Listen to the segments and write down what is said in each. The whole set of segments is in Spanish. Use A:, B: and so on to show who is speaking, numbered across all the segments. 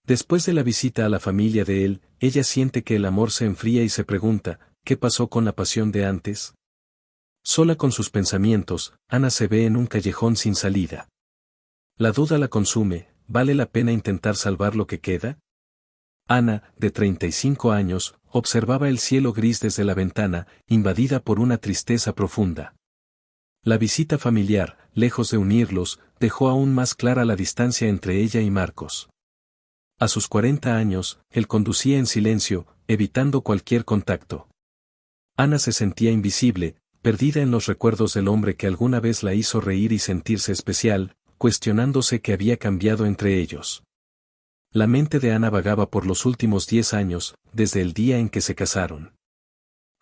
A: Después de la visita a la familia de él, ella siente que el amor se enfría y se pregunta, ¿qué pasó con la pasión de antes? Sola con sus pensamientos, Ana se ve en un callejón sin salida. La duda la consume, ¿vale la pena intentar salvar lo que queda? Ana, de 35 años, observaba el cielo gris desde la ventana, invadida por una tristeza profunda. La visita familiar, lejos de unirlos, dejó aún más clara la distancia entre ella y Marcos. A sus 40 años, él conducía en silencio, evitando cualquier contacto. Ana se sentía invisible, perdida en los recuerdos del hombre que alguna vez la hizo reír y sentirse especial, cuestionándose qué había cambiado entre ellos. La mente de Ana vagaba por los últimos 10 años, desde el día en que se casaron.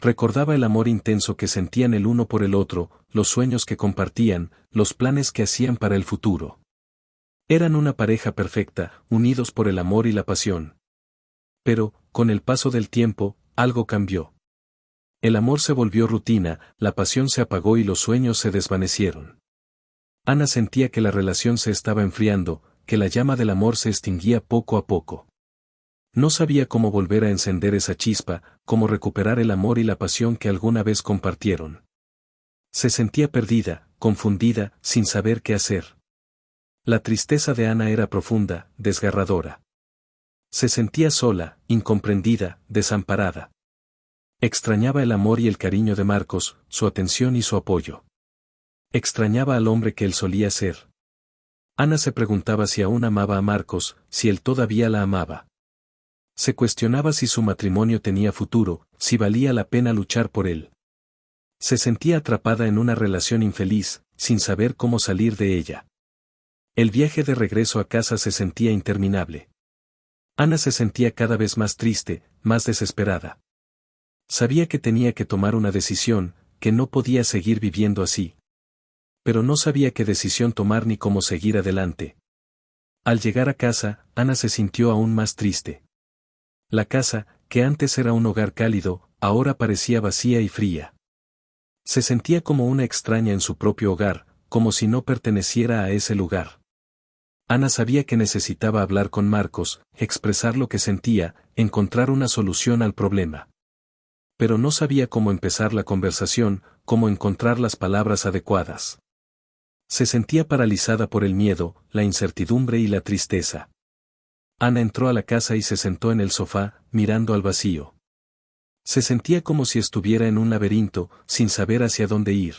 A: Recordaba el amor intenso que sentían el uno por el otro, los sueños que compartían, los planes que hacían para el futuro. Eran una pareja perfecta, unidos por el amor y la pasión. Pero, con el paso del tiempo, algo cambió. El amor se volvió rutina, la pasión se apagó y los sueños se desvanecieron. Ana sentía que la relación se estaba enfriando, que la llama del amor se extinguía poco a poco. No sabía cómo volver a encender esa chispa, cómo recuperar el amor y la pasión que alguna vez compartieron. Se sentía perdida, confundida, sin saber qué hacer. La tristeza de Ana era profunda, desgarradora. Se sentía sola, incomprendida, desamparada. Extrañaba el amor y el cariño de Marcos, su atención y su apoyo. Extrañaba al hombre que él solía ser. Ana se preguntaba si aún amaba a Marcos, si él todavía la amaba. Se cuestionaba si su matrimonio tenía futuro, si valía la pena luchar por él. Se sentía atrapada en una relación infeliz, sin saber cómo salir de ella. El viaje de regreso a casa se sentía interminable. Ana se sentía cada vez más triste, más desesperada. Sabía que tenía que tomar una decisión, que no podía seguir viviendo así. Pero no sabía qué decisión tomar ni cómo seguir adelante. Al llegar a casa, Ana se sintió aún más triste. La casa, que antes era un hogar cálido, ahora parecía vacía y fría. Se sentía como una extraña en su propio hogar, como si no perteneciera a ese lugar. Ana sabía que necesitaba hablar con Marcos, expresar lo que sentía, encontrar una solución al problema. Pero no sabía cómo empezar la conversación, cómo encontrar las palabras adecuadas. Se sentía paralizada por el miedo, la incertidumbre y la tristeza. Ana entró a la casa y se sentó en el sofá, mirando al vacío. Se sentía como si estuviera en un laberinto, sin saber hacia dónde ir.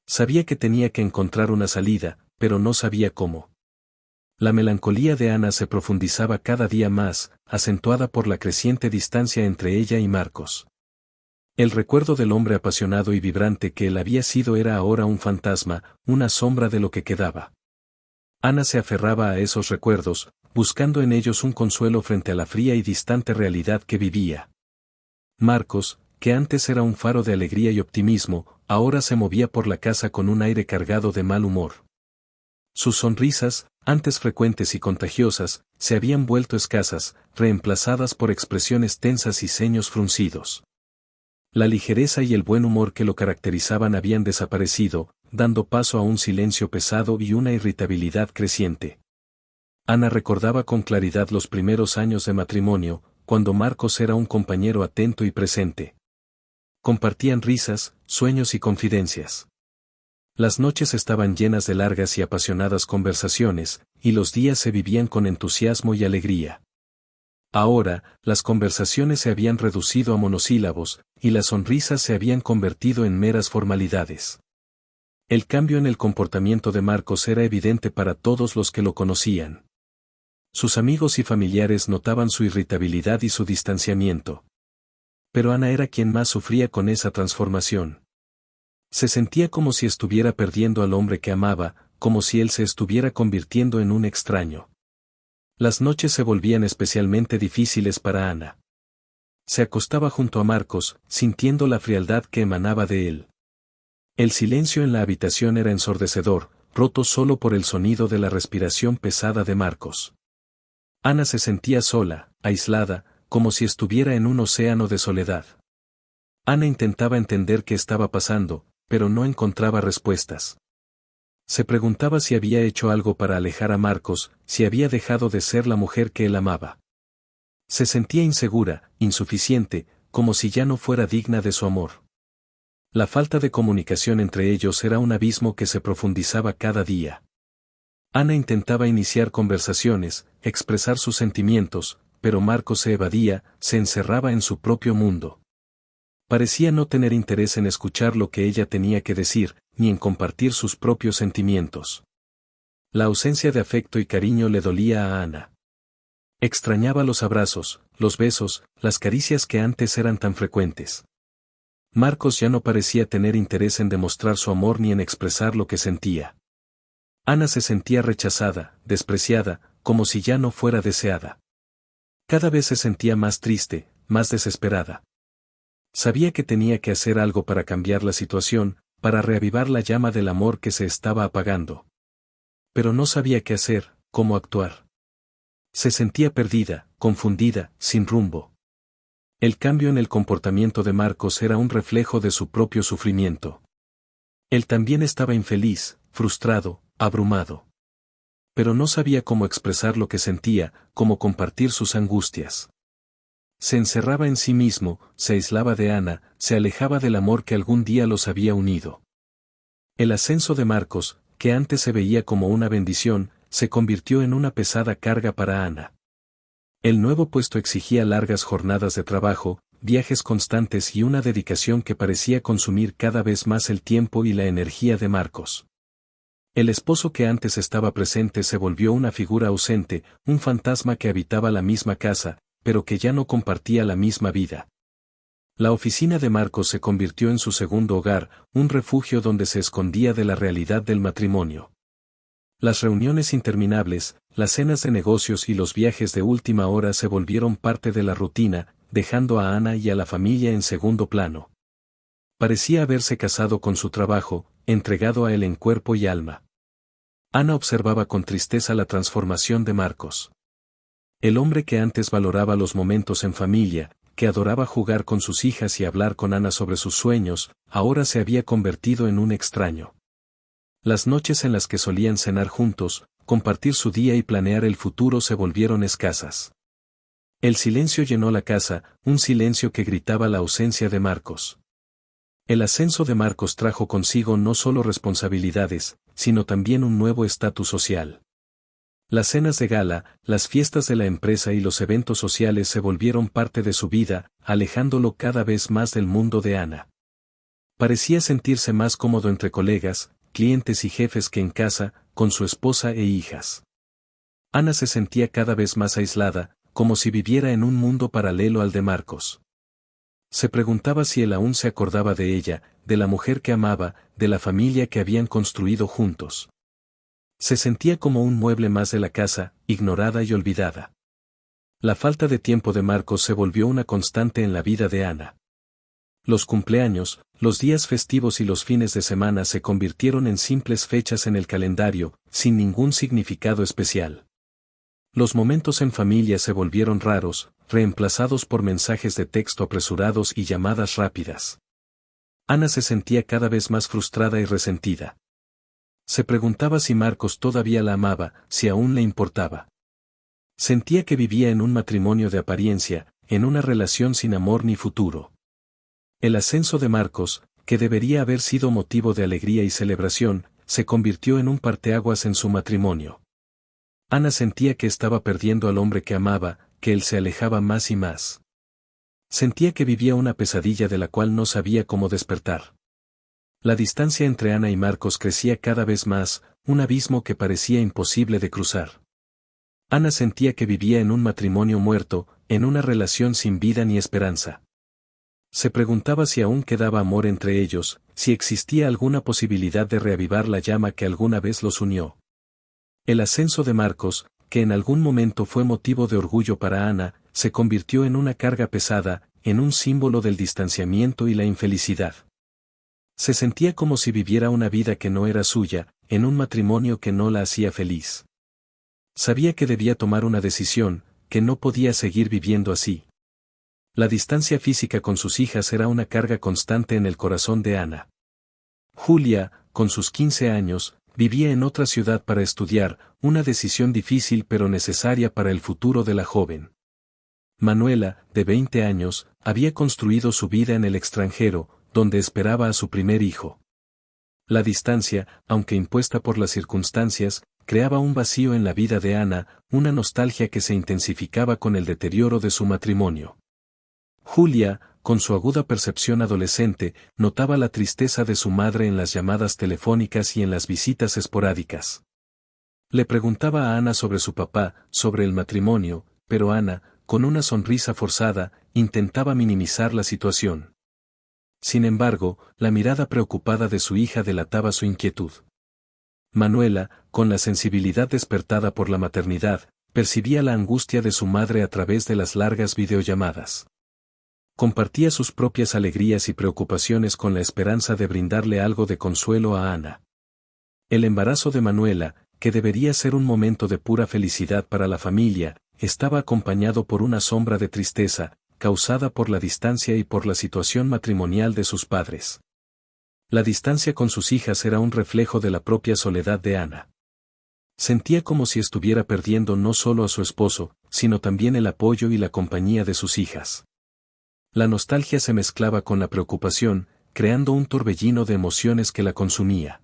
A: Sabía que tenía que encontrar una salida, pero no sabía cómo. La melancolía de Ana se profundizaba cada día más, acentuada por la creciente distancia entre ella y Marcos. El recuerdo del hombre apasionado y vibrante que él había sido era ahora un fantasma, una sombra de lo que quedaba. Ana se aferraba a esos recuerdos, buscando en ellos un consuelo frente a la fría y distante realidad que vivía. Marcos, que antes era un faro de alegría y optimismo, ahora se movía por la casa con un aire cargado de mal humor. Sus sonrisas, antes frecuentes y contagiosas, se habían vuelto escasas, reemplazadas por expresiones tensas y ceños fruncidos. La ligereza y el buen humor que lo caracterizaban habían desaparecido, dando paso a un silencio pesado y una irritabilidad creciente. Ana recordaba con claridad los primeros años de matrimonio, cuando Marcos era un compañero atento y presente. Compartían risas, sueños y confidencias. Las noches estaban llenas de largas y apasionadas conversaciones, y los días se vivían con entusiasmo y alegría. Ahora, las conversaciones se habían reducido a monosílabos, y las sonrisas se habían convertido en meras formalidades. El cambio en el comportamiento de Marcos era evidente para todos los que lo conocían. Sus amigos y familiares notaban su irritabilidad y su distanciamiento. Pero Ana era quien más sufría con esa transformación. Se sentía como si estuviera perdiendo al hombre que amaba, como si él se estuviera convirtiendo en un extraño. Las noches se volvían especialmente difíciles para Ana. Se acostaba junto a Marcos, sintiendo la frialdad que emanaba de él. El silencio en la habitación era ensordecedor, roto solo por el sonido de la respiración pesada de Marcos. Ana se sentía sola, aislada, como si estuviera en un océano de soledad. Ana intentaba entender qué estaba pasando, pero no encontraba respuestas. Se preguntaba si había hecho algo para alejar a Marcos, si había dejado de ser la mujer que él amaba. Se sentía insegura, insuficiente, como si ya no fuera digna de su amor. La falta de comunicación entre ellos era un abismo que se profundizaba cada día. Ana intentaba iniciar conversaciones, expresar sus sentimientos, pero Marcos se evadía, se encerraba en su propio mundo. Parecía no tener interés en escuchar lo que ella tenía que decir, ni en compartir sus propios sentimientos. La ausencia de afecto y cariño le dolía a Ana. Extrañaba los abrazos, los besos, las caricias que antes eran tan frecuentes. Marcos ya no parecía tener interés en demostrar su amor ni en expresar lo que sentía. Ana se sentía rechazada, despreciada, como si ya no fuera deseada. Cada vez se sentía más triste, más desesperada. Sabía que tenía que hacer algo para cambiar la situación, para reavivar la llama del amor que se estaba apagando. Pero no sabía qué hacer, cómo actuar. Se sentía perdida, confundida, sin rumbo. El cambio en el comportamiento de Marcos era un reflejo de su propio sufrimiento. Él también estaba infeliz, frustrado, abrumado. Pero no sabía cómo expresar lo que sentía, cómo compartir sus angustias. Se encerraba en sí mismo, se aislaba de Ana, se alejaba del amor que algún día los había unido. El ascenso de Marcos, que antes se veía como una bendición, se convirtió en una pesada carga para Ana. El nuevo puesto exigía largas jornadas de trabajo, viajes constantes y una dedicación que parecía consumir cada vez más el tiempo y la energía de Marcos. El esposo que antes estaba presente se volvió una figura ausente, un fantasma que habitaba la misma casa, pero que ya no compartía la misma vida. La oficina de Marcos se convirtió en su segundo hogar, un refugio donde se escondía de la realidad del matrimonio. Las reuniones interminables, las cenas de negocios y los viajes de última hora se volvieron parte de la rutina, dejando a Ana y a la familia en segundo plano. Parecía haberse casado con su trabajo, entregado a él en cuerpo y alma. Ana observaba con tristeza la transformación de Marcos. El hombre que antes valoraba los momentos en familia, que adoraba jugar con sus hijas y hablar con Ana sobre sus sueños, ahora se había convertido en un extraño. Las noches en las que solían cenar juntos, compartir su día y planear el futuro se volvieron escasas. El silencio llenó la casa, un silencio que gritaba la ausencia de Marcos. El ascenso de Marcos trajo consigo no solo responsabilidades, sino también un nuevo estatus social. Las cenas de gala, las fiestas de la empresa y los eventos sociales se volvieron parte de su vida, alejándolo cada vez más del mundo de Ana. Parecía sentirse más cómodo entre colegas, clientes y jefes que en casa, con su esposa e hijas. Ana se sentía cada vez más aislada, como si viviera en un mundo paralelo al de Marcos. Se preguntaba si él aún se acordaba de ella, de la mujer que amaba, de la familia que habían construido juntos. Se sentía como un mueble más de la casa, ignorada y olvidada. La falta de tiempo de Marcos se volvió una constante en la vida de Ana. Los cumpleaños, los días festivos y los fines de semana se convirtieron en simples fechas en el calendario, sin ningún significado especial. Los momentos en familia se volvieron raros, reemplazados por mensajes de texto apresurados y llamadas rápidas. Ana se sentía cada vez más frustrada y resentida. Se preguntaba si Marcos todavía la amaba, si aún le importaba. Sentía que vivía en un matrimonio de apariencia, en una relación sin amor ni futuro. El ascenso de Marcos, que debería haber sido motivo de alegría y celebración, se convirtió en un parteaguas en su matrimonio. Ana sentía que estaba perdiendo al hombre que amaba, que él se alejaba más y más. Sentía que vivía una pesadilla de la cual no sabía cómo despertar. La distancia entre Ana y Marcos crecía cada vez más, un abismo que parecía imposible de cruzar. Ana sentía que vivía en un matrimonio muerto, en una relación sin vida ni esperanza. Se preguntaba si aún quedaba amor entre ellos, si existía alguna posibilidad de reavivar la llama que alguna vez los unió. El ascenso de Marcos, que en algún momento fue motivo de orgullo para Ana, se convirtió en una carga pesada, en un símbolo del distanciamiento y la infelicidad. Se sentía como si viviera una vida que no era suya, en un matrimonio que no la hacía feliz. Sabía que debía tomar una decisión, que no podía seguir viviendo así. La distancia física con sus hijas era una carga constante en el corazón de Ana. Julia, con sus 15 años, vivía en otra ciudad para estudiar, una decisión difícil pero necesaria para el futuro de la joven. Manuela, de 20 años, había construido su vida en el extranjero, donde esperaba a su primer hijo. La distancia, aunque impuesta por las circunstancias, creaba un vacío en la vida de Ana, una nostalgia que se intensificaba con el deterioro de su matrimonio. Julia, con su aguda percepción adolescente, notaba la tristeza de su madre en las llamadas telefónicas y en las visitas esporádicas. Le preguntaba a Ana sobre su papá, sobre el matrimonio, pero Ana, con una sonrisa forzada, intentaba minimizar la situación. Sin embargo, la mirada preocupada de su hija delataba su inquietud. Manuela, con la sensibilidad despertada por la maternidad, percibía la angustia de su madre a través de las largas videollamadas. Compartía sus propias alegrías y preocupaciones con la esperanza de brindarle algo de consuelo a Ana. El embarazo de Manuela, que debería ser un momento de pura felicidad para la familia, estaba acompañado por una sombra de tristeza, causada por la distancia y por la situación matrimonial de sus padres. La distancia con sus hijas era un reflejo de la propia soledad de Ana. Sentía como si estuviera perdiendo no solo a su esposo, sino también el apoyo y la compañía de sus hijas. La nostalgia se mezclaba con la preocupación, creando un torbellino de emociones que la consumía.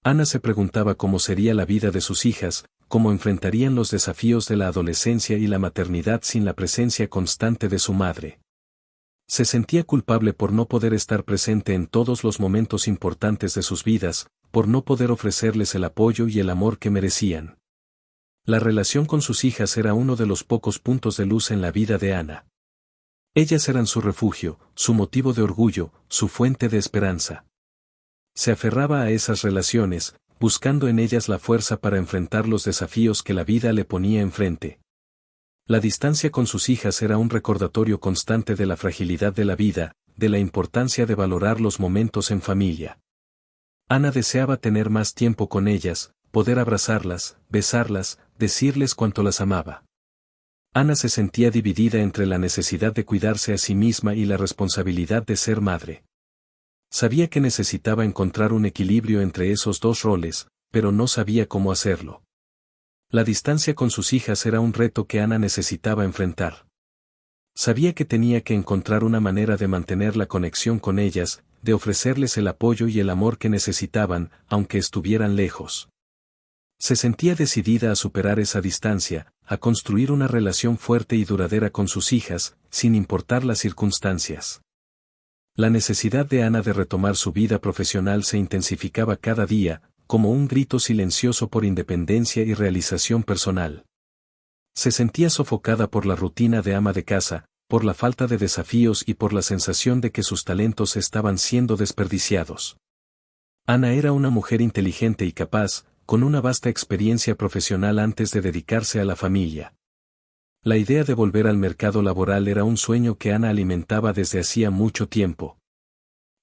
A: Ana se preguntaba cómo sería la vida de sus hijas, cómo enfrentarían los desafíos de la adolescencia y la maternidad sin la presencia constante de su madre. Se sentía culpable por no poder estar presente en todos los momentos importantes de sus vidas, por no poder ofrecerles el apoyo y el amor que merecían. La relación con sus hijas era uno de los pocos puntos de luz en la vida de Ana. Ellas eran su refugio, su motivo de orgullo, su fuente de esperanza. Se aferraba a esas relaciones, buscando en ellas la fuerza para enfrentar los desafíos que la vida le ponía enfrente. La distancia con sus hijas era un recordatorio constante de la fragilidad de la vida, de la importancia de valorar los momentos en familia. Ana deseaba tener más tiempo con ellas, poder abrazarlas, besarlas, decirles cuánto las amaba. Ana se sentía dividida entre la necesidad de cuidarse a sí misma y la responsabilidad de ser madre. Sabía que necesitaba encontrar un equilibrio entre esos dos roles, pero no sabía cómo hacerlo. La distancia con sus hijas era un reto que Ana necesitaba enfrentar. Sabía que tenía que encontrar una manera de mantener la conexión con ellas, de ofrecerles el apoyo y el amor que necesitaban, aunque estuvieran lejos. Se sentía decidida a superar esa distancia, a construir una relación fuerte y duradera con sus hijas, sin importar las circunstancias. La necesidad de Ana de retomar su vida profesional se intensificaba cada día, como un grito silencioso por independencia y realización personal. Se sentía sofocada por la rutina de ama de casa, por la falta de desafíos y por la sensación de que sus talentos estaban siendo desperdiciados. Ana era una mujer inteligente y capaz, con una vasta experiencia profesional antes de dedicarse a la familia. La idea de volver al mercado laboral era un sueño que Ana alimentaba desde hacía mucho tiempo.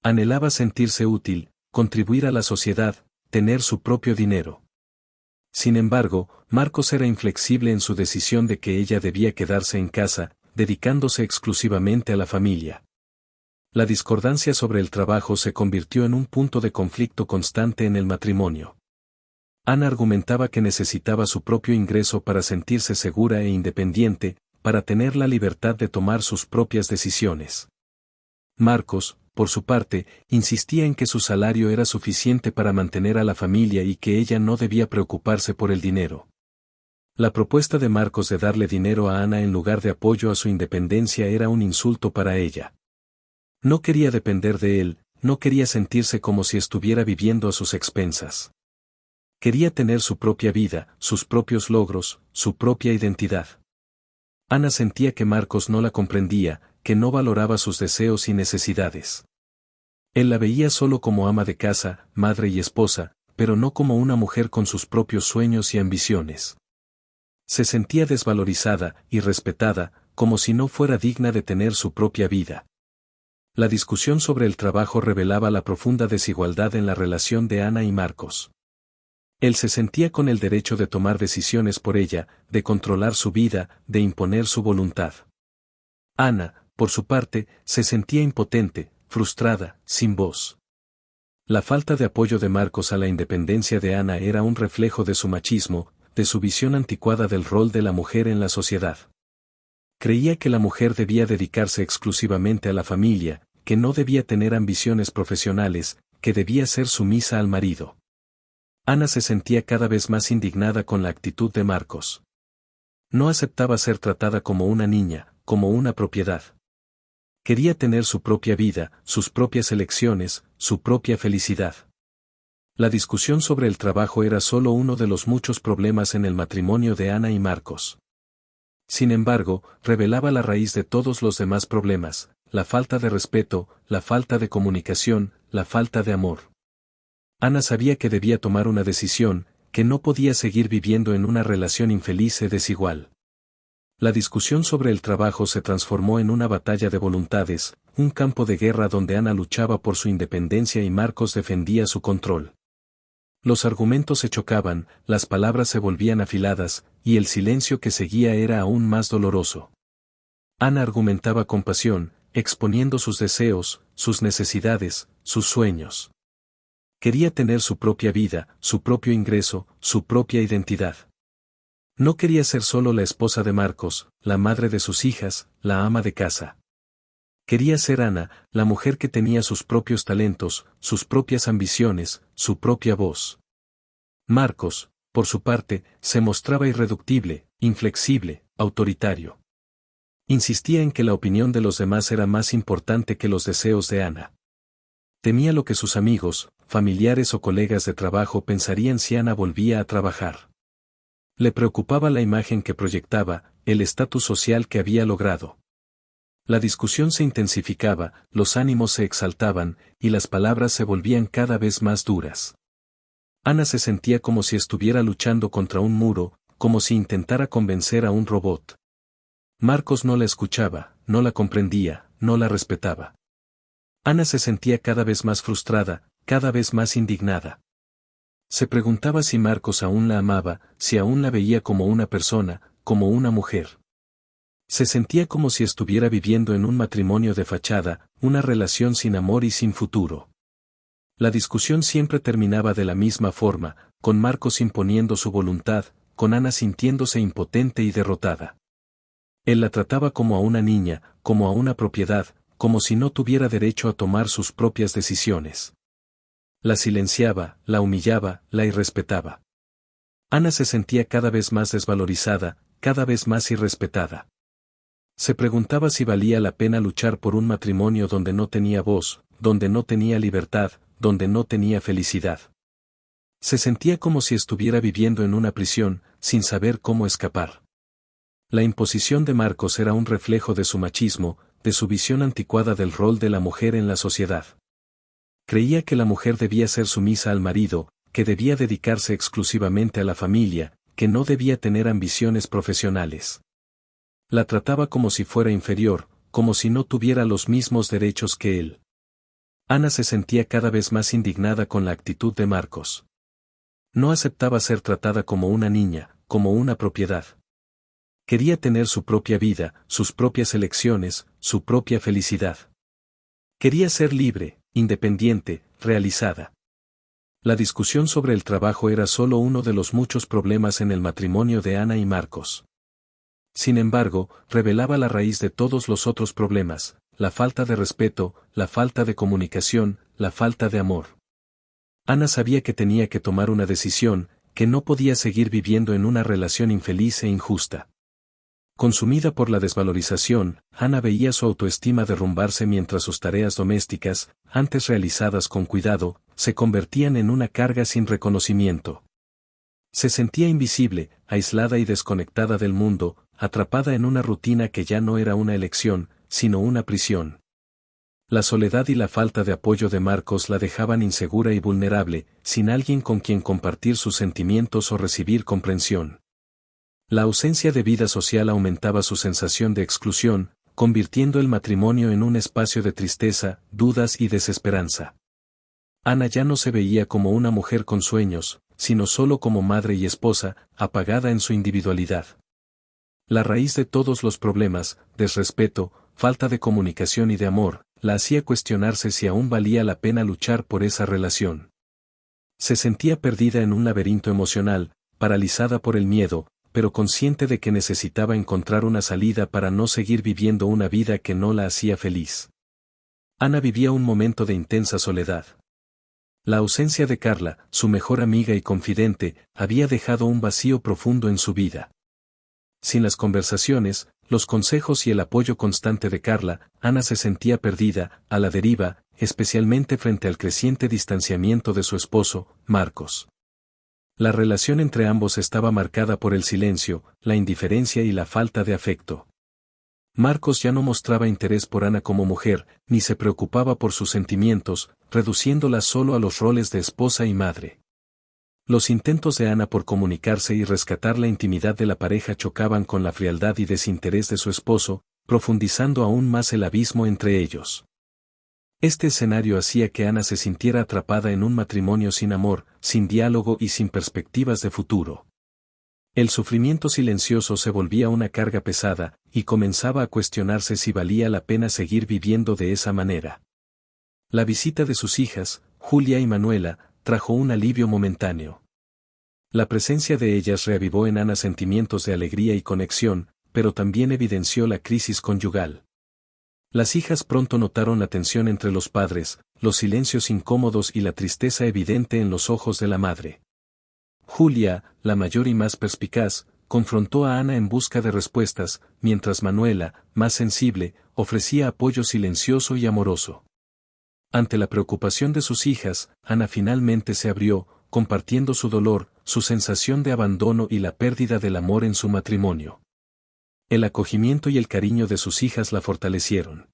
A: Anhelaba sentirse útil, contribuir a la sociedad, tener su propio dinero. Sin embargo, Marcos era inflexible en su decisión de que ella debía quedarse en casa, dedicándose exclusivamente a la familia. La discordancia sobre el trabajo se convirtió en un punto de conflicto constante en el matrimonio. Ana argumentaba que necesitaba su propio ingreso para sentirse segura e independiente, para tener la libertad de tomar sus propias decisiones. Marcos, por su parte, insistía en que su salario era suficiente para mantener a la familia y que ella no debía preocuparse por el dinero. La propuesta de Marcos de darle dinero a Ana en lugar de apoyo a su independencia era un insulto para ella. No quería depender de él, no quería sentirse como si estuviera viviendo a sus expensas. Quería tener su propia vida, sus propios logros, su propia identidad. Ana sentía que Marcos no la comprendía, que no valoraba sus deseos y necesidades. Él la veía solo como ama de casa, madre y esposa, pero no como una mujer con sus propios sueños y ambiciones. Se sentía desvalorizada, irrespetada, como si no fuera digna de tener su propia vida. La discusión sobre el trabajo revelaba la profunda desigualdad en la relación de Ana y Marcos. Él se sentía con el derecho de tomar decisiones por ella, de controlar su vida, de imponer su voluntad. Ana, por su parte, se sentía impotente, frustrada, sin voz. La falta de apoyo de Marcos a la independencia de Ana era un reflejo de su machismo, de su visión anticuada del rol de la mujer en la sociedad. Creía que la mujer debía dedicarse exclusivamente a la familia, que no debía tener ambiciones profesionales, que debía ser sumisa al marido. Ana se sentía cada vez más indignada con la actitud de Marcos. No aceptaba ser tratada como una niña, como una propiedad. Quería tener su propia vida, sus propias elecciones, su propia felicidad. La discusión sobre el trabajo era solo uno de los muchos problemas en el matrimonio de Ana y Marcos. Sin embargo, revelaba la raíz de todos los demás problemas, la falta de respeto, la falta de comunicación, la falta de amor. Ana sabía que debía tomar una decisión, que no podía seguir viviendo en una relación infeliz y desigual. La discusión sobre el trabajo se transformó en una batalla de voluntades, un campo de guerra donde Ana luchaba por su independencia y Marcos defendía su control. Los argumentos se chocaban, las palabras se volvían afiladas, y el silencio que seguía era aún más doloroso. Ana argumentaba con pasión, exponiendo sus deseos, sus necesidades, sus sueños. Quería tener su propia vida, su propio ingreso, su propia identidad. No quería ser solo la esposa de Marcos, la madre de sus hijas, la ama de casa. Quería ser Ana, la mujer que tenía sus propios talentos, sus propias ambiciones, su propia voz. Marcos, por su parte, se mostraba irreductible, inflexible, autoritario. Insistía en que la opinión de los demás era más importante que los deseos de Ana. Temía lo que sus amigos, familiares o colegas de trabajo pensarían si Ana volvía a trabajar. Le preocupaba la imagen que proyectaba, el estatus social que había logrado. La discusión se intensificaba, los ánimos se exaltaban, y las palabras se volvían cada vez más duras. Ana se sentía como si estuviera luchando contra un muro, como si intentara convencer a un robot. Marcos no la escuchaba, no la comprendía, no la respetaba. Ana se sentía cada vez más frustrada, cada vez más indignada. Se preguntaba si Marcos aún la amaba, si aún la veía como una persona, como una mujer. Se sentía como si estuviera viviendo en un matrimonio de fachada, una relación sin amor y sin futuro. La discusión siempre terminaba de la misma forma, con Marcos imponiendo su voluntad, con Ana sintiéndose impotente y derrotada. Él la trataba como a una niña, como a una propiedad, como si no tuviera derecho a tomar sus propias decisiones. La silenciaba, la humillaba, la irrespetaba. Ana se sentía cada vez más desvalorizada, cada vez más irrespetada. Se preguntaba si valía la pena luchar por un matrimonio donde no tenía voz, donde no tenía libertad, donde no tenía felicidad. Se sentía como si estuviera viviendo en una prisión, sin saber cómo escapar. La imposición de Marcos era un reflejo de su machismo, de su visión anticuada del rol de la mujer en la sociedad. Creía que la mujer debía ser sumisa al marido, que debía dedicarse exclusivamente a la familia, que no debía tener ambiciones profesionales. La trataba como si fuera inferior, como si no tuviera los mismos derechos que él. Ana se sentía cada vez más indignada con la actitud de Marcos. No aceptaba ser tratada como una niña, como una propiedad. Quería tener su propia vida, sus propias elecciones, su propia felicidad. Quería ser libre, independiente, realizada. La discusión sobre el trabajo era solo uno de los muchos problemas en el matrimonio de Ana y Marcos. Sin embargo, revelaba la raíz de todos los otros problemas, la falta de respeto, la falta de comunicación, la falta de amor. Ana sabía que tenía que tomar una decisión, que no podía seguir viviendo en una relación infeliz e injusta. Consumida por la desvalorización, Ana veía su autoestima derrumbarse mientras sus tareas domésticas, antes realizadas con cuidado, se convertían en una carga sin reconocimiento. Se sentía invisible, aislada y desconectada del mundo, atrapada en una rutina que ya no era una elección, sino una prisión. La soledad y la falta de apoyo de Marcos la dejaban insegura y vulnerable, sin alguien con quien compartir sus sentimientos o recibir comprensión. La ausencia de vida social aumentaba su sensación de exclusión, convirtiendo el matrimonio en un espacio de tristeza, dudas y desesperanza. Ana ya no se veía como una mujer con sueños, sino solo como madre y esposa, apagada en su individualidad. La raíz de todos los problemas, desrespeto, falta de comunicación y de amor, la hacía cuestionarse si aún valía la pena luchar por esa relación. Se sentía perdida en un laberinto emocional, paralizada por el miedo, pero consciente de que necesitaba encontrar una salida para no seguir viviendo una vida que no la hacía feliz. Ana vivía un momento de intensa soledad. La ausencia de Carla, su mejor amiga y confidente, había dejado un vacío profundo en su vida. Sin las conversaciones, los consejos y el apoyo constante de Carla, Ana se sentía perdida, a la deriva, especialmente frente al creciente distanciamiento de su esposo, Marcos. La relación entre ambos estaba marcada por el silencio, la indiferencia y la falta de afecto. Marcos ya no mostraba interés por Ana como mujer, ni se preocupaba por sus sentimientos, reduciéndola solo a los roles de esposa y madre. Los intentos de Ana por comunicarse y rescatar la intimidad de la pareja chocaban con la frialdad y desinterés de su esposo, profundizando aún más el abismo entre ellos. Este escenario hacía que Ana se sintiera atrapada en un matrimonio sin amor, sin diálogo y sin perspectivas de futuro. El sufrimiento silencioso se volvía una carga pesada, y comenzaba a cuestionarse si valía la pena seguir viviendo de esa manera. La visita de sus hijas, Julia y Manuela, trajo un alivio momentáneo. La presencia de ellas reavivó en Ana sentimientos de alegría y conexión, pero también evidenció la crisis conyugal. Las hijas pronto notaron la tensión entre los padres, los silencios incómodos y la tristeza evidente en los ojos de la madre. Julia, la mayor y más perspicaz, confrontó a Ana en busca de respuestas, mientras Manuela, más sensible, ofrecía apoyo silencioso y amoroso. Ante la preocupación de sus hijas, Ana finalmente se abrió, compartiendo su dolor, su sensación de abandono y la pérdida del amor en su matrimonio. El acogimiento y el cariño de sus hijas la fortalecieron.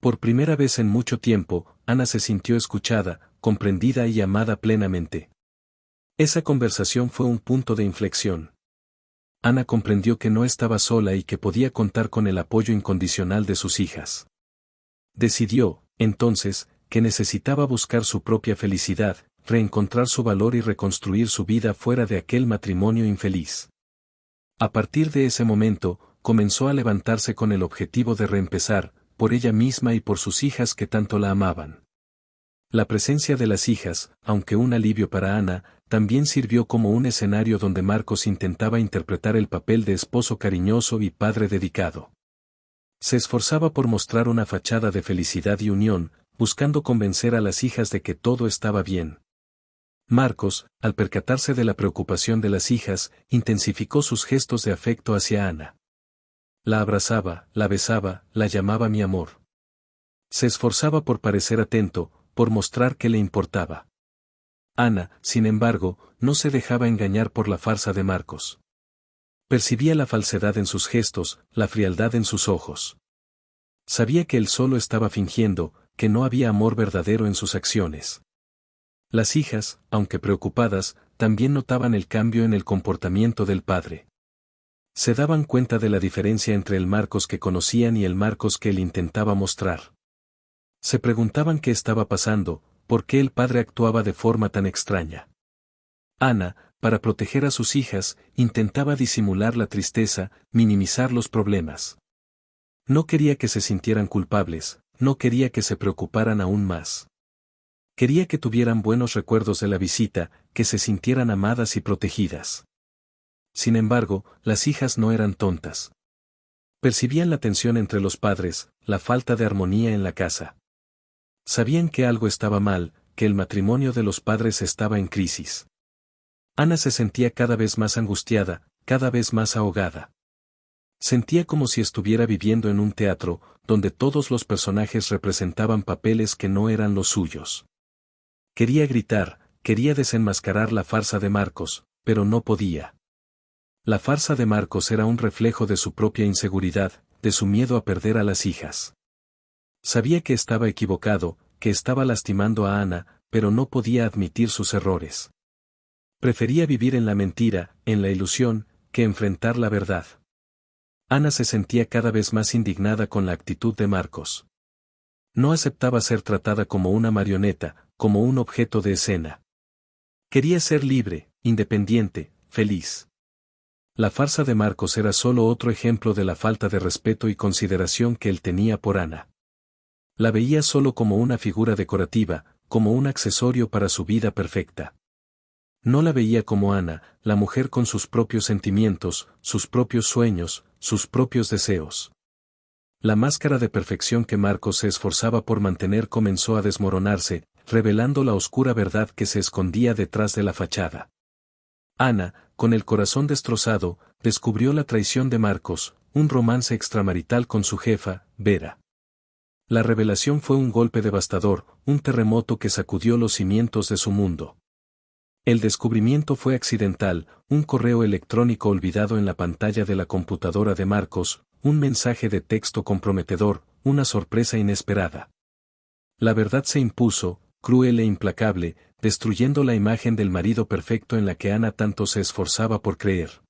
A: Por primera vez en mucho tiempo, Ana se sintió escuchada, comprendida y amada plenamente. Esa conversación fue un punto de inflexión. Ana comprendió que no estaba sola y que podía contar con el apoyo incondicional de sus hijas. Decidió, entonces, que necesitaba buscar su propia felicidad, reencontrar su valor y reconstruir su vida fuera de aquel matrimonio infeliz. A partir de ese momento, comenzó a levantarse con el objetivo de reempezar, por ella misma y por sus hijas que tanto la amaban. La presencia de las hijas, aunque un alivio para Ana, también sirvió como un escenario donde Marcos intentaba interpretar el papel de esposo cariñoso y padre dedicado. Se esforzaba por mostrar una fachada de felicidad y unión, buscando convencer a las hijas de que todo estaba bien. Marcos, al percatarse de la preocupación de las hijas, intensificó sus gestos de afecto hacia Ana. La abrazaba, la besaba, la llamaba mi amor. Se esforzaba por parecer atento, por mostrar que le importaba. Ana, sin embargo, no se dejaba engañar por la farsa de Marcos. Percibía la falsedad en sus gestos, la frialdad en sus ojos. Sabía que él solo estaba fingiendo, que no había amor verdadero en sus acciones. Las hijas, aunque preocupadas, también notaban el cambio en el comportamiento del padre. Se daban cuenta de la diferencia entre el Marcos que conocían y el Marcos que él intentaba mostrar. Se preguntaban qué estaba pasando, por qué el padre actuaba de forma tan extraña. Ana, para proteger a sus hijas, intentaba disimular la tristeza, minimizar los problemas. No quería que se sintieran culpables, no quería que se preocuparan aún más. Quería que tuvieran buenos recuerdos de la visita, que se sintieran amadas y protegidas. Sin embargo, las hijas no eran tontas. Percibían la tensión entre los padres, la falta de armonía en la casa. Sabían que algo estaba mal, que el matrimonio de los padres estaba en crisis. Ana se sentía cada vez más angustiada, cada vez más ahogada. Sentía como si estuviera viviendo en un teatro, donde todos los personajes representaban papeles que no eran los suyos. Quería gritar, quería desenmascarar la farsa de Marcos, pero no podía. La farsa de Marcos era un reflejo de su propia inseguridad, de su miedo a perder a las hijas. Sabía que estaba equivocado, que estaba lastimando a Ana, pero no podía admitir sus errores. Prefería vivir en la mentira, en la ilusión, que enfrentar la verdad. Ana se sentía cada vez más indignada con la actitud de Marcos. No aceptaba ser tratada como una marioneta, como un objeto de escena. Quería ser libre, independiente, feliz. La farsa de Marcos era solo otro ejemplo de la falta de respeto y consideración que él tenía por Ana. La veía solo como una figura decorativa, como un accesorio para su vida perfecta. No la veía como Ana, la mujer con sus propios sentimientos, sus propios sueños, sus propios deseos. La máscara de perfección que Marcos se esforzaba por mantener comenzó a desmoronarse, revelando la oscura verdad que se escondía detrás de la fachada. Ana, con el corazón destrozado, descubrió la traición de Marcos, un romance extramarital con su jefa, Vera. La revelación fue un golpe devastador, un terremoto que sacudió los cimientos de su mundo. El descubrimiento fue accidental, un correo electrónico olvidado en la pantalla de la computadora de Marcos, un mensaje de texto comprometedor, una sorpresa inesperada. La verdad se impuso, cruel e implacable, destruyendo la imagen del marido perfecto en la que Ana tanto se esforzaba por creer.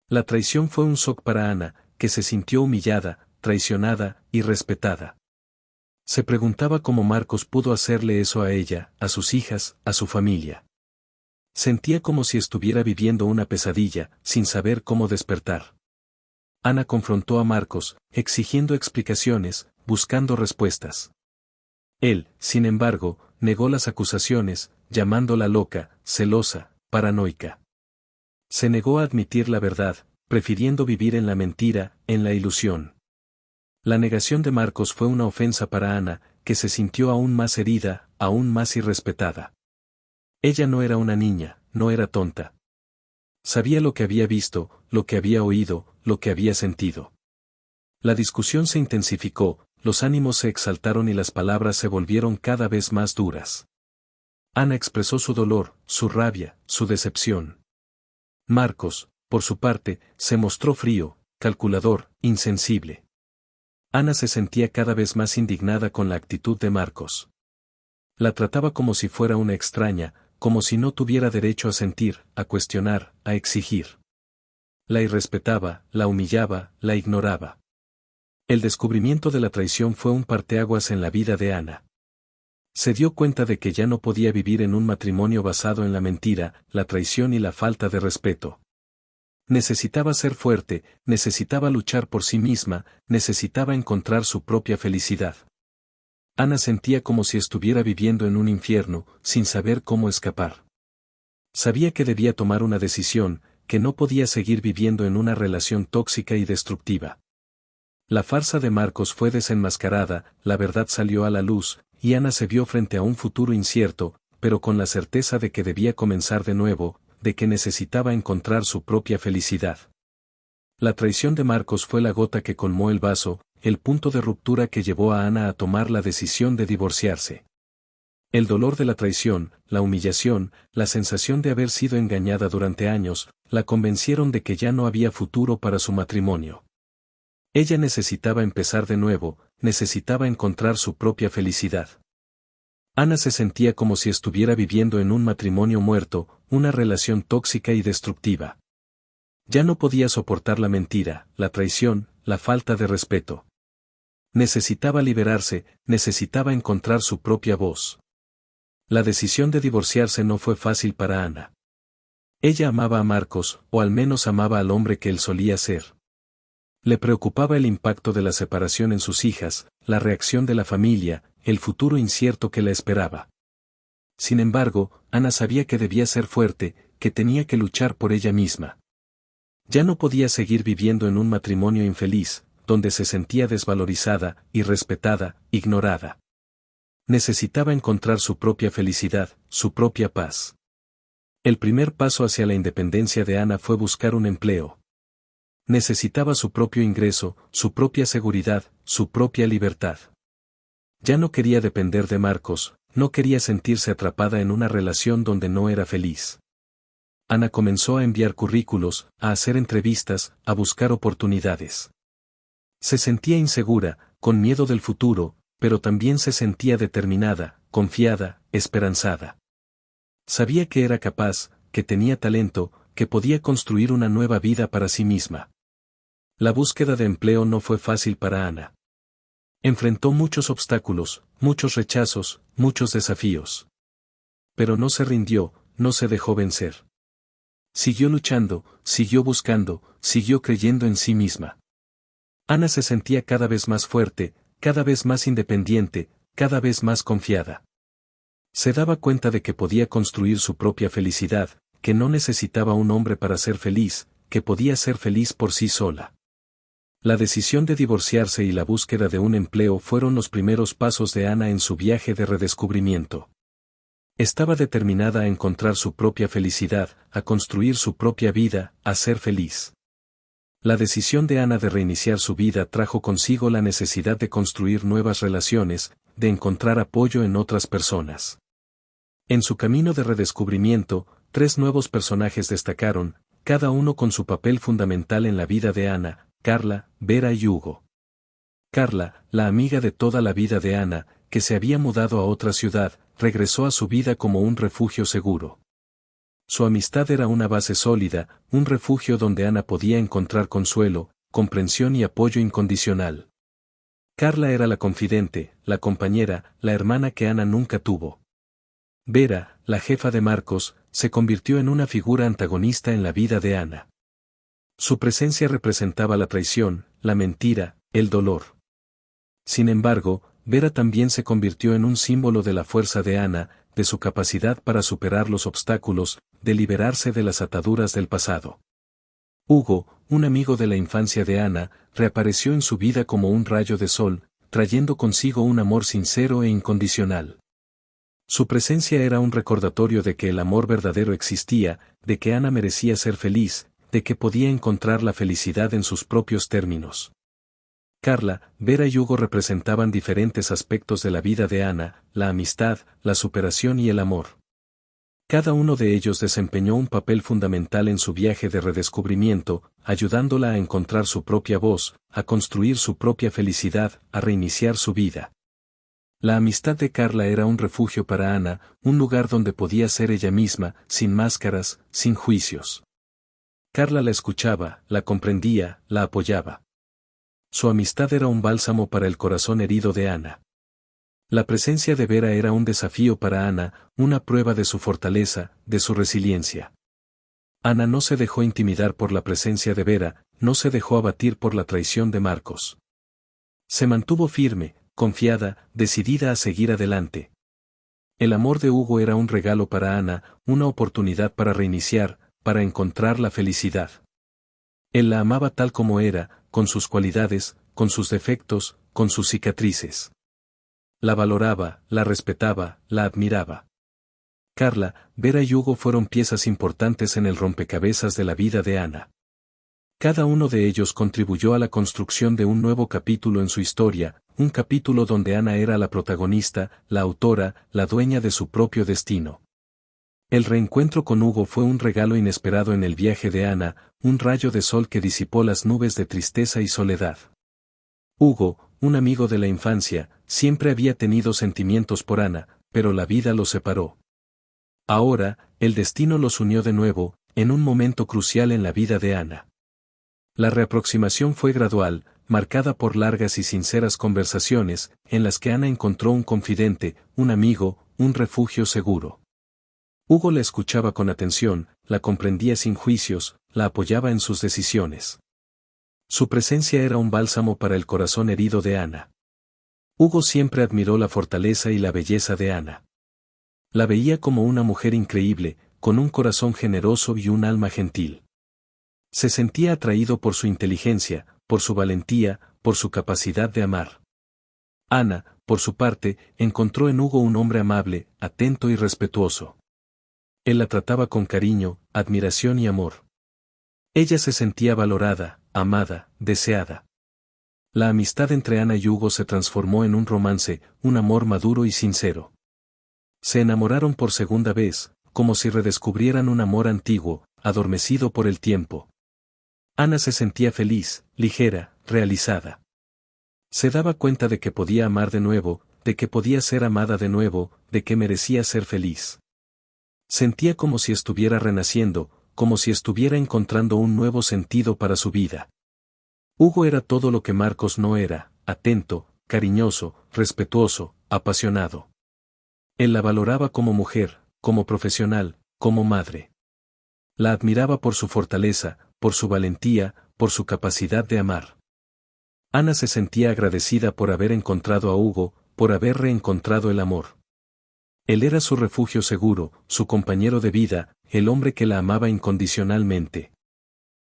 A: La traición fue un shock para Ana, que se sintió humillada, traicionada, irrespetada. Se preguntaba cómo Marcos pudo hacerle eso a ella, a sus hijas, a su familia. Sentía como si estuviera viviendo una pesadilla, sin saber cómo despertar. Ana confrontó a Marcos, exigiendo explicaciones, buscando respuestas. Él, sin embargo, negó las acusaciones, llamándola loca, celosa, paranoica. Se negó a admitir la verdad, prefiriendo vivir en la mentira, en la ilusión. La negación de Marcos fue una ofensa para Ana, que se sintió aún más herida, aún más irrespetada. Ella no era una niña, no era tonta. Sabía lo que había visto, lo que había oído, lo que había sentido. La discusión se intensificó, los ánimos se exaltaron y las palabras se volvieron cada vez más duras. Ana expresó su dolor, su rabia, su decepción. Marcos, por su parte, se mostró frío, calculador, insensible. Ana se sentía cada vez más indignada con la actitud de Marcos. La trataba como si fuera una extraña, como si no tuviera derecho a sentir, a cuestionar, a exigir. La irrespetaba, la humillaba, la ignoraba. El descubrimiento de la traición fue un parteaguas en la vida de Ana. Se dio cuenta de que ya no podía vivir en un matrimonio basado en la mentira, la traición y la falta de respeto. Necesitaba ser fuerte, necesitaba luchar por sí misma, necesitaba encontrar su propia felicidad. Ana sentía como si estuviera viviendo en un infierno, sin saber cómo escapar. Sabía que debía tomar una decisión, que no podía seguir viviendo en una relación tóxica y destructiva. La farsa de Marcos fue desenmascarada, la verdad salió a la luz, y Ana se vio frente a un futuro incierto, pero con la certeza de que debía comenzar de nuevo, de que necesitaba encontrar su propia felicidad. La traición de Marcos fue la gota que colmó el vaso, el punto de ruptura que llevó a Ana a tomar la decisión de divorciarse. El dolor de la traición, la humillación, la sensación de haber sido engañada durante años, la convencieron de que ya no había futuro para su matrimonio. Ella necesitaba empezar de nuevo, necesitaba encontrar su propia felicidad. Ana se sentía como si estuviera viviendo en un matrimonio muerto, una relación tóxica y destructiva. Ya no podía soportar la mentira, la traición, la falta de respeto. Necesitaba liberarse, necesitaba encontrar su propia voz. La decisión de divorciarse no fue fácil para Ana. Ella amaba a Marcos, o al menos amaba al hombre que él solía ser. Le preocupaba el impacto de la separación en sus hijas, la reacción de la familia, el futuro incierto que la esperaba. Sin embargo, Ana sabía que debía ser fuerte, que tenía que luchar por ella misma. Ya no podía seguir viviendo en un matrimonio infeliz, donde se sentía desvalorizada, irrespetada, ignorada. Necesitaba encontrar su propia felicidad, su propia paz. El primer paso hacia la independencia de Ana fue buscar un empleo. Necesitaba su propio ingreso, su propia seguridad, su propia libertad. Ya no quería depender de Marcos, no quería sentirse atrapada en una relación donde no era feliz. Ana comenzó a enviar currículos, a hacer entrevistas, a buscar oportunidades. Se sentía insegura, con miedo del futuro, pero también se sentía determinada, confiada, esperanzada. Sabía que era capaz, que tenía talento, que podía construir una nueva vida para sí misma. La búsqueda de empleo no fue fácil para Ana. Enfrentó muchos obstáculos, muchos rechazos, muchos desafíos. Pero no se rindió, no se dejó vencer. Siguió luchando, siguió buscando, siguió creyendo en sí misma. Ana se sentía cada vez más fuerte, cada vez más independiente, cada vez más confiada. Se daba cuenta de que podía construir su propia felicidad, que no necesitaba un hombre para ser feliz, que podía ser feliz por sí sola. La decisión de divorciarse y la búsqueda de un empleo fueron los primeros pasos de Ana en su viaje de redescubrimiento. Estaba determinada a encontrar su propia felicidad, a construir su propia vida, a ser feliz. La decisión de Ana de reiniciar su vida trajo consigo la necesidad de construir nuevas relaciones, de encontrar apoyo en otras personas. En su camino de redescubrimiento, 3 nuevos personajes destacaron, cada uno con su papel fundamental en la vida de Ana: Carla, Vera y Hugo. Carla, la amiga de toda la vida de Ana, que se había mudado a otra ciudad, regresó a su vida como un refugio seguro. Su amistad era una base sólida, un refugio donde Ana podía encontrar consuelo, comprensión y apoyo incondicional. Carla era la confidente, la compañera, la hermana que Ana nunca tuvo. Vera, la jefa de Marcos, se convirtió en una figura antagonista en la vida de Ana. Su presencia representaba la traición, la mentira, el dolor. Sin embargo, Vera también se convirtió en un símbolo de la fuerza de Ana, de su capacidad para superar los obstáculos, de liberarse de las ataduras del pasado. Hugo, un amigo de la infancia de Ana, reapareció en su vida como un rayo de sol, trayendo consigo un amor sincero e incondicional. Su presencia era un recordatorio de que el amor verdadero existía, de que Ana merecía ser feliz, de que podía encontrar la felicidad en sus propios términos. Carla, Vera y Hugo representaban diferentes aspectos de la vida de Ana: la amistad, la superación y el amor. Cada uno de ellos desempeñó un papel fundamental en su viaje de redescubrimiento, ayudándola a encontrar su propia voz, a construir su propia felicidad, a reiniciar su vida. La amistad de Carla era un refugio para Ana, un lugar donde podía ser ella misma, sin máscaras, sin juicios. Carla la escuchaba, la comprendía, la apoyaba. Su amistad era un bálsamo para el corazón herido de Ana. La presencia de Vera era un desafío para Ana, una prueba de su fortaleza, de su resiliencia. Ana no se dejó intimidar por la presencia de Vera, no se dejó abatir por la traición de Marcos. Se mantuvo firme, confiada, decidida a seguir adelante. El amor de Hugo era un regalo para Ana, una oportunidad para reiniciar, para encontrar la felicidad. Él la amaba tal como era, con sus cualidades, con sus defectos, con sus cicatrices. La valoraba, la respetaba, la admiraba. Carla, Vera y Hugo fueron piezas importantes en el rompecabezas de la vida de Ana. Cada uno de ellos contribuyó a la construcción de un nuevo capítulo en su historia, un capítulo donde Ana era la protagonista, la autora, la dueña de su propio destino. El reencuentro con Hugo fue un regalo inesperado en el viaje de Ana, un rayo de sol que disipó las nubes de tristeza y soledad. Hugo, un amigo de la infancia, siempre había tenido sentimientos por Ana, pero la vida los separó. Ahora, el destino los unió de nuevo, en un momento crucial en la vida de Ana. La reaproximación fue gradual, marcada por largas y sinceras conversaciones, en las que Ana encontró un confidente, un amigo, un refugio seguro. Hugo la escuchaba con atención, la comprendía sin juicios, la apoyaba en sus decisiones. Su presencia era un bálsamo para el corazón herido de Ana. Hugo siempre admiró la fortaleza y la belleza de Ana. La veía como una mujer increíble, con un corazón generoso y un alma gentil. Se sentía atraído por su inteligencia, por su valentía, por su capacidad de amar. Ana, por su parte, encontró en Hugo un hombre amable, atento y respetuoso. Él la trataba con cariño, admiración y amor. Ella se sentía valorada, amada, deseada. La amistad entre Ana y Hugo se transformó en un romance, un amor maduro y sincero. Se enamoraron por segunda vez, como si redescubrieran un amor antiguo, adormecido por el tiempo. Ana se sentía feliz, ligera, realizada. Se daba cuenta de que podía amar de nuevo, de que podía ser amada de nuevo, de que merecía ser feliz. Sentía como si estuviera renaciendo, como si estuviera encontrando un nuevo sentido para su vida. Hugo era todo lo que Marcos no era: atento, cariñoso, respetuoso, apasionado. Él la valoraba como mujer, como profesional, como madre. La admiraba por su fortaleza, por su valentía, por su capacidad de amar. Ana se sentía agradecida por haber encontrado a Hugo, por haber reencontrado el amor. Él era su refugio seguro, su compañero de vida, el hombre que la amaba incondicionalmente.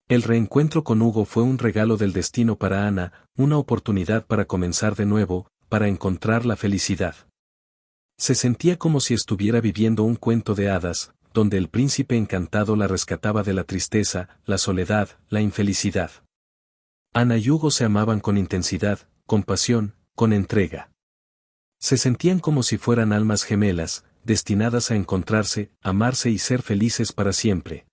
A: El reencuentro con Hugo fue un regalo del destino para Ana, una oportunidad para comenzar de nuevo, para encontrar la felicidad. Se sentía como si estuviera viviendo un cuento de hadas, donde el príncipe encantado la rescataba de la tristeza, la soledad, la infelicidad. Ana y Hugo se amaban con intensidad, con pasión, con entrega. Se sentían como si fueran almas gemelas, destinadas a encontrarse, amarse y ser felices para siempre.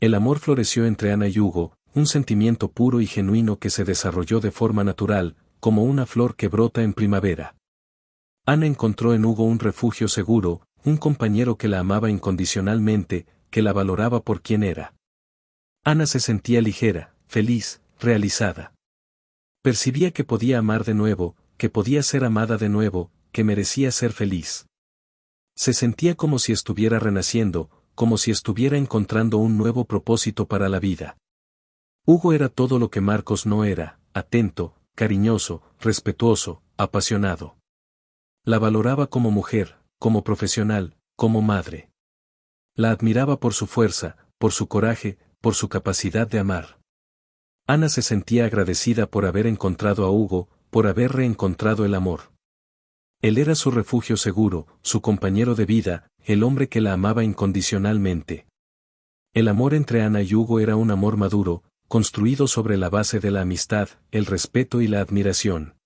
A: El amor floreció entre Ana y Hugo, un sentimiento puro y genuino que se desarrolló de forma natural, como una flor que brota en primavera. Ana encontró en Hugo un refugio seguro, un compañero que la amaba incondicionalmente, que la valoraba por quien era. Ana se sentía ligera, feliz, realizada. Percibía que podía amar de nuevo, que podía ser amada de nuevo, que merecía ser feliz. Se sentía como si estuviera renaciendo, como si estuviera encontrando un nuevo propósito para la vida. Hugo era todo lo que Marcos no era, atento, cariñoso, respetuoso, apasionado. La valoraba como mujer, como profesional, como madre. La admiraba por su fuerza, por su coraje, por su capacidad de amar. Ana se sentía agradecida por haber encontrado a Hugo, por haber reencontrado el amor. Él era su refugio seguro, su compañero de vida, el hombre que la amaba incondicionalmente. El amor entre Ana y Hugo era un amor maduro, construido sobre la base de la amistad, el respeto y la admiración.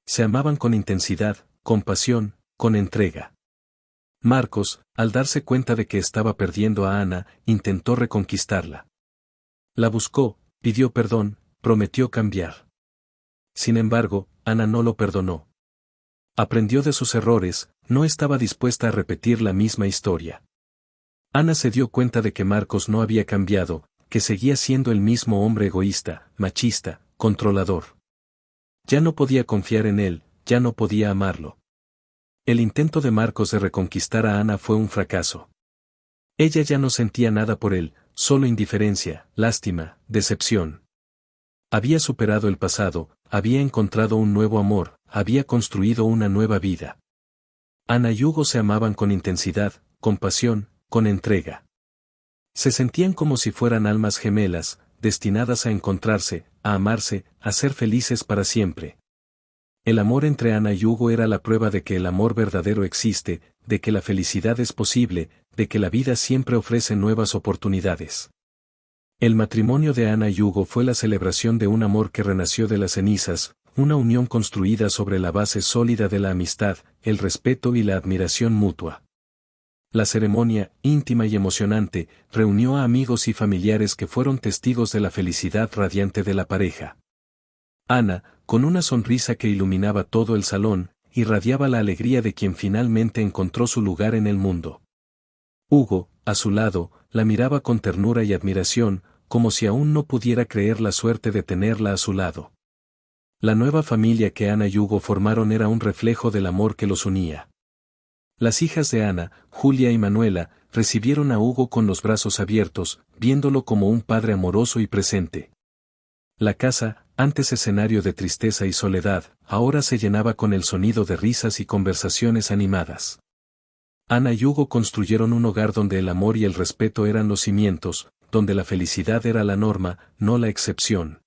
A: Se amaban con intensidad, con pasión, con entrega. Marcos, al darse cuenta de que estaba perdiendo a Ana, intentó reconquistarla. La buscó, pidió perdón, prometió cambiar. Sin embargo, Ana no lo perdonó. Aprendió de sus errores, no estaba dispuesta a repetir la misma historia. Ana se dio cuenta de que Marcos no había cambiado, que seguía siendo el mismo hombre egoísta, machista, controlador. Ya no podía confiar en él, ya no podía amarlo. El intento de Marcos de reconquistar a Ana fue un fracaso. Ella ya no sentía nada por él, solo indiferencia, lástima, decepción. Había superado el pasado, había encontrado un nuevo amor, había construido una nueva vida. Ana y Hugo se amaban con intensidad, con pasión, con entrega. Se sentían como si fueran almas gemelas, destinadas a encontrarse, a amarse, a ser felices para siempre. El amor entre Ana y Hugo era la prueba de que el amor verdadero existe, de que la felicidad es posible, de que la vida siempre ofrece nuevas oportunidades. El matrimonio de Ana y Hugo fue la celebración de un amor que renació de las cenizas, una unión construida sobre la base sólida de la amistad, el respeto y la admiración mutua. La ceremonia, íntima y emocionante, reunió a amigos y familiares que fueron testigos de la felicidad radiante de la pareja. Ana, con una sonrisa que iluminaba todo el salón, irradiaba la alegría de quien finalmente encontró su lugar en el mundo. Hugo, a su lado, la miraba con ternura y admiración, como si aún no pudiera creer la suerte de tenerla a su lado. La nueva familia que Ana y Hugo formaron era un reflejo del amor que los unía. Las hijas de Ana, Julia y Manuela, recibieron a Hugo con los brazos abiertos, viéndolo como un padre amoroso y presente. La casa, antes escenario de tristeza y soledad, ahora se llenaba con el sonido de risas y conversaciones animadas. Ana y Hugo construyeron un hogar donde el amor y el respeto eran los cimientos, donde la felicidad era la norma, no la excepción.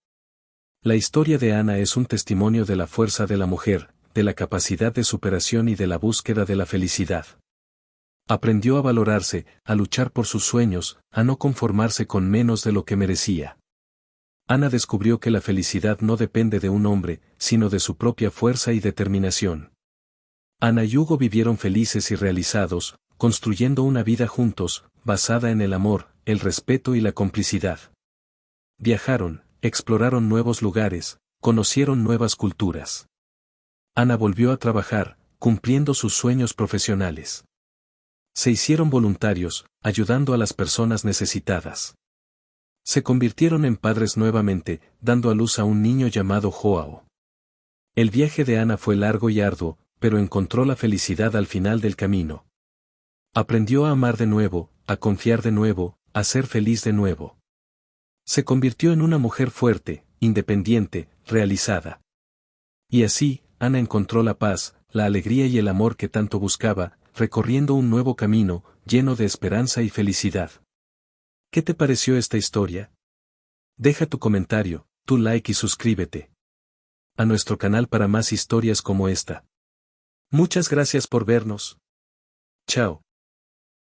A: La historia de Ana es un testimonio de la fuerza de la mujer, de la capacidad de superación y de la búsqueda de la felicidad. Aprendió a valorarse, a luchar por sus sueños, a no conformarse con menos de lo que merecía. Ana descubrió que la felicidad no depende de un hombre, sino de su propia fuerza y determinación. Ana y Hugo vivieron felices y realizados, construyendo una vida juntos, basada en el amor, el respeto y la complicidad. Viajaron, exploraron nuevos lugares, conocieron nuevas culturas. Ana volvió a trabajar, cumpliendo sus sueños profesionales. Se hicieron voluntarios, ayudando a las personas necesitadas. Se convirtieron en padres nuevamente, dando a luz a un niño llamado Joao. El viaje de Ana fue largo y arduo, pero encontró la felicidad al final del camino. Aprendió a amar de nuevo, a confiar de nuevo, a ser feliz de nuevo. Se convirtió en una mujer fuerte, independiente, realizada. Y así, Ana encontró la paz, la alegría y el amor que tanto buscaba, recorriendo un nuevo camino, lleno de esperanza y felicidad. ¿Qué te pareció esta historia? Deja tu comentario, tu like y suscríbete a nuestro canal para más historias como esta. Muchas gracias por vernos. Chao.